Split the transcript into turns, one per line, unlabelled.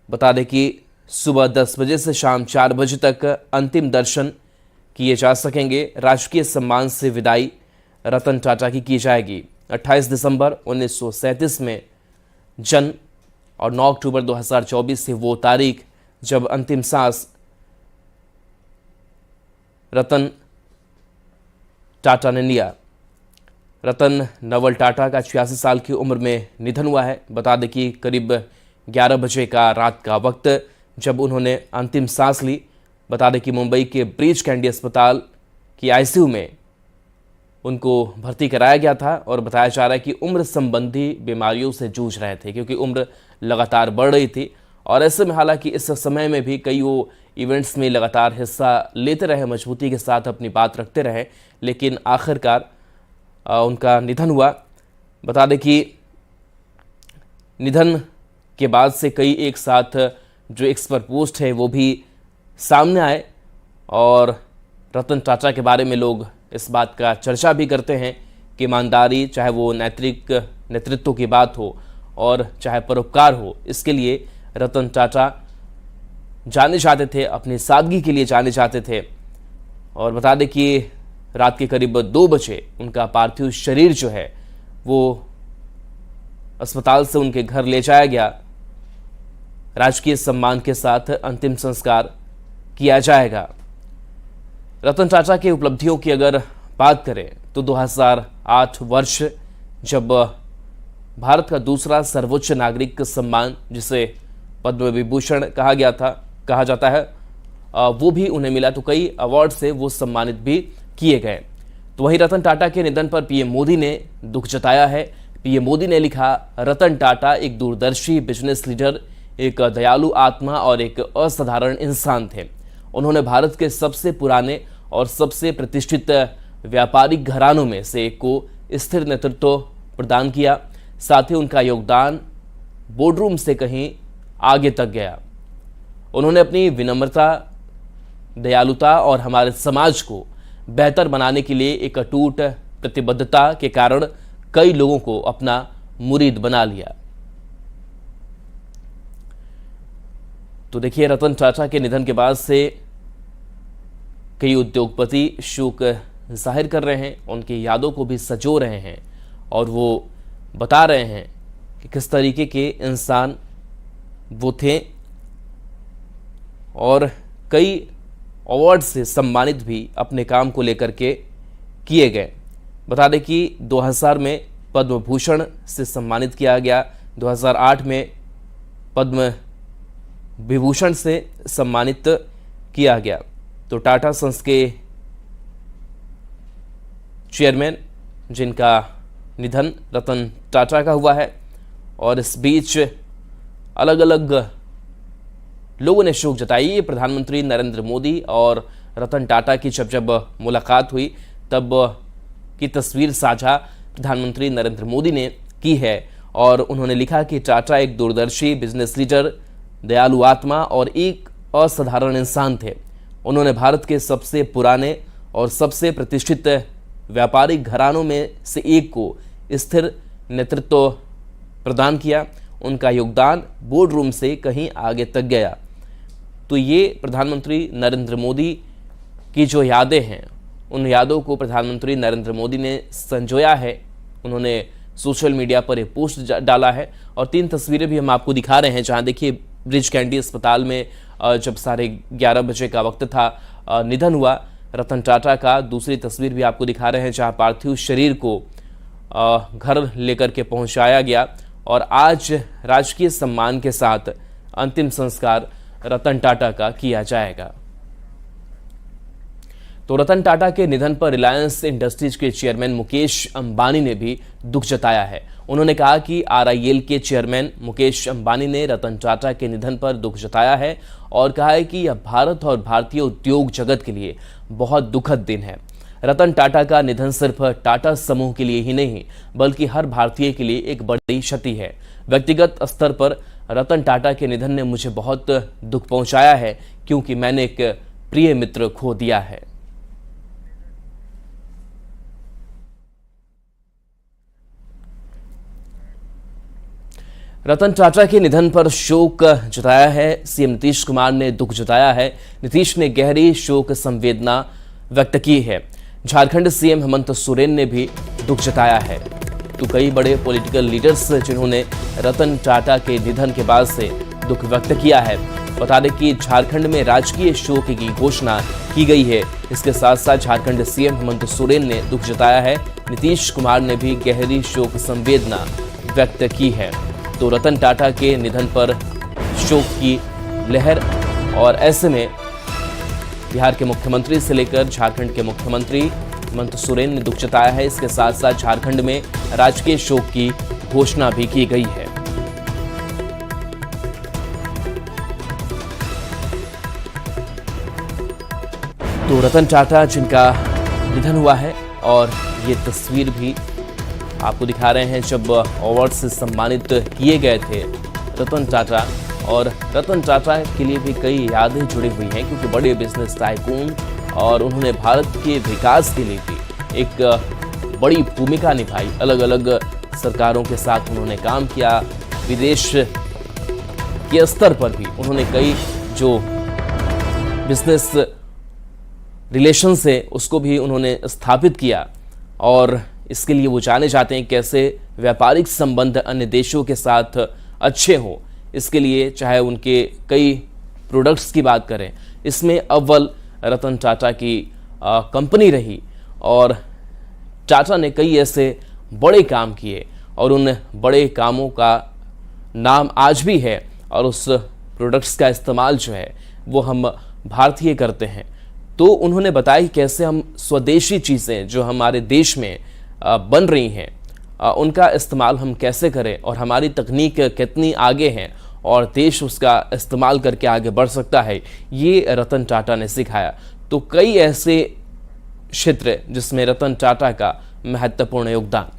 बता दें कि सुबह 10 बजे से शाम 4 बजे तक अंतिम दर्शन किए जा सकेंगे। राजकीय सम्मान से विदाई रतन टाटा की जाएगी। 28 दिसंबर 1937 में जन्म और 9 अक्टूबर 2024 से वो तारीख जब अंतिम सांस रतन टाटा ने लिया। रतन नवल टाटा का 86 साल की उम्र में निधन हुआ है। बता दें कि करीब 11 बजे का रात का वक्त जब उन्होंने अंतिम सांस ली। बता दें कि मुंबई के ब्रीच कैंडी अस्पताल की आईसीयू में उनको भर्ती कराया गया था और बताया जा रहा है कि उम्र संबंधी बीमारियों से जूझ रहे थे, क्योंकि उम्र लगातार बढ़ रही थी। और ऐसे में हालांकि इस समय में भी कई वो इवेंट्स में लगातार हिस्सा लेते रहे, मजबूती के साथ अपनी बात रखते रहे, लेकिन आखिरकार उनका निधन हुआ। बता दें कि निधन के बाद से कई एक साथ जो एक्सपर्ट पोस्ट है वो भी सामने आए और रतन टाटा के बारे में लोग इस बात का चर्चा भी करते हैं कि ईमानदारी, चाहे वो नैतिक नेतृत्व की बात हो और चाहे परोपकार हो, इसके लिए रतन टाटा जाने जाते थे, अपनी सादगी के लिए जाने जाते थे। और बता दें कि रात के करीब 2 बजे उनका पार्थिव शरीर जो है वो अस्पताल से उनके घर ले जाया गया। राजकीय सम्मान के साथ अंतिम संस्कार किया जाएगा। रतन टाटा की उपलब्धियों की अगर बात करें तो 2008 वर्ष जब भारत का दूसरा सर्वोच्च नागरिक सम्मान, जिसे पद्म विभूषण कहा जाता है, वो भी उन्हें मिला। तो कई अवार्ड से वो सम्मानित भी किए गए। तो वहीं रतन टाटा के निधन पर पीएम मोदी ने दुख जताया है। पीएम मोदी ने लिखा, रतन टाटा एक दूरदर्शी बिजनेस लीडर, एक दयालु आत्मा और एक असाधारण इंसान थे। उन्होंने भारत के सबसे पुराने और सबसे प्रतिष्ठित व्यापारिक घरानों में से एक को स्थिर नेतृत्व प्रदान किया। साथ ही उनका योगदान बोर्डरूम से कहीं आगे तक गया। उन्होंने अपनी विनम्रता, दयालुता और हमारे समाज को बेहतर बनाने के लिए एक अटूट प्रतिबद्धता के कारण कई लोगों को अपना मुरीद बना लिया। तो देखिए, रतन टाटा के निधन के बाद से कई उद्योगपति शोक जाहिर कर रहे हैं, उनकी यादों को भी सजो रहे हैं और वो बता रहे हैं कि किस तरीके के इंसान वो थे और कई अवार्ड से सम्मानित भी अपने काम को लेकर के किए गए। बता दें कि 2000 में पद्म भूषण से सम्मानित किया गया, 2008 में पद्म विभूषण से सम्मानित किया गया। तो टाटा सन्स के चेयरमैन जिनका निधन रतन टाटा का हुआ है, और इस बीच अलग अलग लोगों ने शोक जताई। प्रधानमंत्री नरेंद्र मोदी और रतन टाटा की जब मुलाकात हुई तब की तस्वीर साझा प्रधानमंत्री नरेंद्र मोदी ने की है और उन्होंने लिखा कि टाटा एक दूरदर्शी बिजनेस लीडर, दयालु आत्मा और एक असाधारण इंसान थे। उन्होंने भारत के सबसे पुराने और सबसे प्रतिष्ठित व्यापारिक घरानों में से एक को स्थिर नेतृत्व प्रदान किया। उनका योगदान बोर्ड रूम से कहीं आगे तक गया। तो ये प्रधानमंत्री नरेंद्र मोदी की जो यादें हैं, उन यादों को प्रधानमंत्री नरेंद्र मोदी ने संजोया है। उन्होंने सोशल मीडिया पर एक पोस्ट डाला है और 3 तस्वीरें भी हम आपको दिखा रहे हैं, जहां देखिए ब्रिज कैंडी अस्पताल में जब 11:30 बजे का वक्त था, निधन हुआ रतन टाटा का। दूसरी तस्वीर भी आपको दिखा रहे हैं जहां पार्थिव शरीर को घर लेकर के पहुंचाया गया और आज राजकीय सम्मान के साथ अंतिम संस्कार रतन टाटा का किया जाएगा। तो रतन टाटा के निधन पर रिलायंस इंडस्ट्रीज के चेयरमैन मुकेश अंबानी ने भी दुख जताया है। उन्होंने कहा कि RIL के चेयरमैन मुकेश अंबानी ने रतन टाटा के निधन पर दुख जताया है और कहा है कि यह भारत और भारतीय उद्योग जगत के लिए बहुत दुखद दिन है। रतन टाटा का निधन सिर्फ टाटा समूह के लिए ही नहीं बल्कि हर भारतीय के लिए एक बड़ी क्षति है। व्यक्तिगत स्तर पर रतन टाटा के निधन ने मुझे बहुत दुख पहुंचाया है क्योंकि मैंने एक प्रिय मित्र खो दिया है। रतन टाटा के निधन पर शोक जताया है। सीएम नीतीश कुमार ने दुख जताया है। नीतीश ने गहरी शोक संवेदना व्यक्त की है। झारखंड सीएम हेमंत सोरेन ने भी दुख जताया है। तो कई बड़े पॉलिटिकल लीडर्स जिन्होंने रतन टाटा के निधन के बाद से दुख व्यक्त किया है। बता दें कि झारखंड में राजकीय शोक की घोषणा की गई है। इसके साथ साथ झारखंड सीएम हेमंत सोरेन ने दुख जताया है। नीतीश कुमार ने भी गहरी शोक संवेदना व्यक्त की है। तो रतन टाटा के निधन पर शोक की लहर, और ऐसे में बिहार के मुख्यमंत्री से लेकर झारखंड के मुख्यमंत्री हेमंत सोरेन ने दुख जताया है। इसके साथ साथ झारखंड में राजकीय शोक की घोषणा भी की गई है। तो रतन टाटा जिनका निधन हुआ है, और ये तस्वीर भी आपको दिखा रहे हैं जब अवार्ड से सम्मानित किए गए थे रतन टाटा। और रतन टाटा के लिए भी कई यादें जुड़ी हुई हैं, क्योंकि बड़े बिजनेस टाइकून, और उन्होंने भारत के विकास के लिए भी एक बड़ी भूमिका निभाई। अलग अलग सरकारों के साथ उन्होंने काम किया। विदेश के स्तर पर भी उन्होंने कई जो बिजनेस रिलेशंस है उसको भी उन्होंने स्थापित किया, और इसके लिए वो जाने जाते हैं कैसे व्यापारिक संबंध अन्य देशों के साथ अच्छे हों। इसके लिए चाहे उनके कई प्रोडक्ट्स की बात करें, इसमें अव्वल रतन टाटा की कंपनी रही, और टाटा ने कई ऐसे बड़े काम किए, और उन बड़े कामों का नाम आज भी है, और उस प्रोडक्ट्स का इस्तेमाल जो है वो हम भारतीय करते हैं। तो उन्होंने बताया कि कैसे हम स्वदेशी चीज़ें जो हमारे देश में बन रही हैं उनका इस्तेमाल हम कैसे करें, और हमारी तकनीक कितनी आगे है, और देश उसका इस्तेमाल करके आगे बढ़ सकता है, ये रतन टाटा ने सिखाया। तो कई ऐसे क्षेत्र जिसमें रतन टाटा का महत्वपूर्ण योगदान